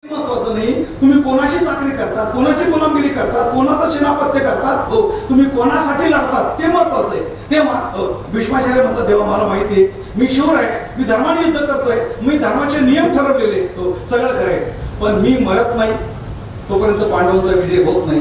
महत्वाचं नाही तुम्ही कोणाशी साखरी करतात, कोणाची गुलामगिरी करतात, कोणाचं शिनापत्य करतात, हो तुम्ही कोणासाठी लढतात ते महत्वाचं आहे. तेव्हा भीष्माचार्य म्हणतात देवा मला माहिती आहे मी शूर आहे, मी धर्माने युद्ध करतोय, मी धर्माचे नियम ठरवलेले, हो सगळं खरंय, पण मी मरत नाही तोपर्यंत पांडवांचा विजय होत नाही.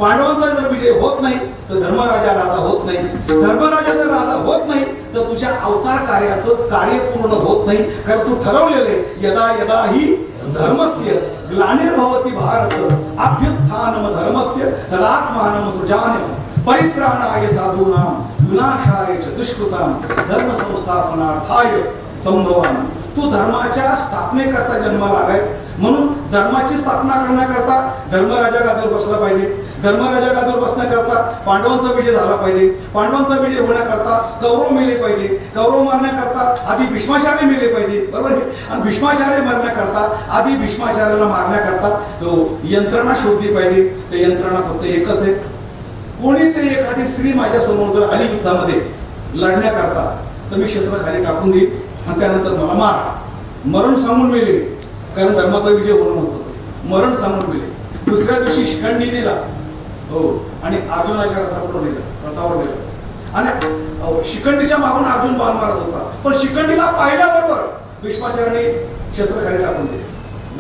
पांडवांचा जर विजय होत नाही तर धर्मराजा राजा होत नाही. धर्मराजा जर राजा होत नाही तर तुझ्या अवतार कार्याचं कार्य पूर्ण होत नाही. कारण तू ठरवलेले यदा यदा ही धर्मस्य ग्लानिर्भवती भारत अभ्युत्थानम धर्मस्य तदात्मानम सुजान्यम परित्राणाय साधूनां विनाशाय च दुष्कृतां धर्म संस्थापनार्थाय संभवामि. तू धर्माच्या स्थापनेकरता जन्माला आलाय म्हणून धर्माची स्थापना करण्याकरता धर्मराजा गादीवर बसला पाहिजे. धर्मराजा गादीवर बसण्याकरता पांडवांचा विजय झाला पाहिजे. पांडवांचा विजय होण्याकरता कौरव मेले पाहिजे. कौरव मारण्याकरता आधी भीष्माचार्य मेले पाहिजे, बरोबर आहे. आणि भीष्माचार्य मारण्याकरता आधी भीष्माचार्याला मारण्याकरता यंत्रणा शोधली पाहिजे. ते यंत्रणा फक्त एकच आहे. कोणीतरी एखादी स्त्री माझ्या समोर जर आली युद्धामध्ये लढण्याकरता तर मी शस्त्र खाली टाकून देईल आणि त्यानंतर मला मारा. मरण सांगून मेले, कारण धर्माचा विजय होणं महत्वाचं. मरण सांगून मेले. दुसऱ्या दिवशी शिखंडी नेला, हो, आणि अर्जुनाच्या रथापुढे नेलं, रथावर नेलं आणि शिखंडीच्या मागून अर्जुन बाण मारत होता. पण शिखंडीला पाहिल्याबरोबर भीष्माचार्याने शस्त्र खाली टाकून दिले,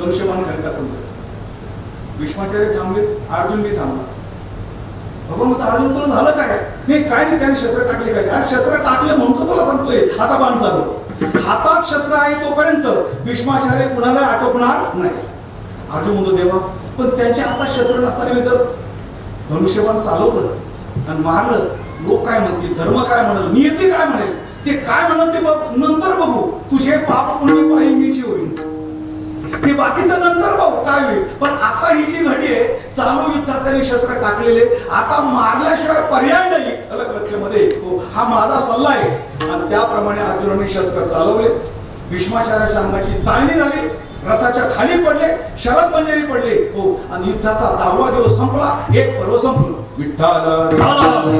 धनुष्यबाण खाली टाकून दिले. भीष्माचार्य थांबले, अर्जुन मी थांबला. भगवान म्हणतो अर्जुन तुला झालं काय? नाही काय नाही, त्याने शस्त्र टाकले काय? अरे शस्त्र टाकले म्हणून तुला सांगतोय आता बाण चालू. हातात शस्त्र आहे तोपर्यंत भीष्माचार्य कुणाला आटोपणार नाही. अर्जुन म्हणतो देवा पण त्यांच्या हातात शस्त्र नसताना मी तर धनुष्यबाण चालवलं आणि मारलं. लोक काय म्हणतील, धर्म काय म्हणेल, नियती काय म्हणेल, ते काय म्हणत ते बघ, नंतर बघू. तुझे पाप पुण्य पायी मीची होईल, ते बाकीचं नंतर बघू काय होईल. पण आता ही जी घडी आहे, चालू युद्धात त्यांनी शस्त्र टाकलेले, आता मारल्याशिवाय पर्याय नाही. अलग लक्षामध्ये हा माझा सल्ला आहे. आणि त्याप्रमाणे अर्जुनाने शस्त्र चालवले. भीष्माचार्याच्या अंगाची चाळणी झाली, रथाच्या खाली पडले, शरद पंजेरी पडले, हो, आणि युद्धाचा 10वा दिवस संपला. एक पर्व संपलं. विठ्ठल